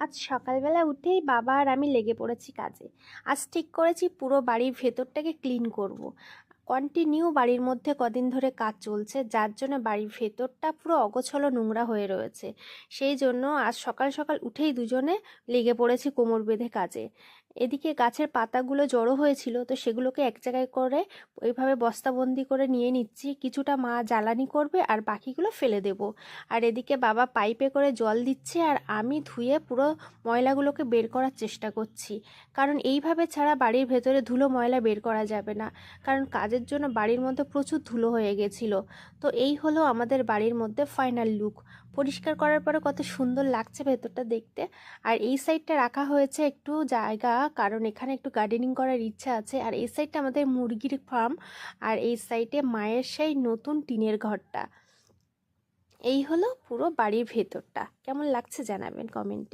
আজ সকালবেলা উঠেই বাবা আর আমি লেগে পড়েছি কাজে। আজ ঠিক করেছি পুরো বাড়ির ভেতরটাকে ক্লিন করব। কন্টিনিউ বাড়ির মধ্যে কদিন ধরে কাজ চলছে, যার জন্য বাড়ির ভেতরটা পুরো অগোছালো নোংরা হয়ে রয়েছে। সেই জন্য আজ সকাল সকাল উঠেই দুজনে লেগে পড়েছি কোমর বেঁধে কাজে। এদিকে গাছের পাতাগুলো জড়ো হয়েছিল, তো সেগুলোকে এক জায়গায় করে ওইভাবে বস্তাবন্দি করে নিয়ে নিচ্ছি। কিছুটা মা জ্বালানি করবে আর বাকিগুলো ফেলে দেব। আর এদিকে বাবা পাইপে করে জল দিচ্ছে আর আমি ধুয়ে পুরো ময়লাগুলোকে বের করার চেষ্টা করছি। কারণ এইভাবে ছাড়া বাড়ির ভেতরে ধুলো ময়লা বের করা যাবে না, কারণ কাজের জন্য বাড়ির মধ্যে প্রচুর ধুলো হয়ে গেছিলো। তো এই হলো আমাদের বাড়ির মধ্যে ফাইনাল লুক। পরিষ্কার করার পরে কত সুন্দর লাগছে ভেতরটা দেখতে। আর এই সাইডটা রাখা হয়েছে একটু জায়গা, কারণ এখানে একটু গার্ডেনিং করার ইচ্ছা আছে। আর এই সাইডটা আমাদের মুরগির ফার্ম, আর এই সাইডে মায়ের সেই নতুন টিনের ঘরটা। এই হলো পুরো বাড়ির ভেতরটা। কেমন লাগছে জানাবেন কমেন্টে।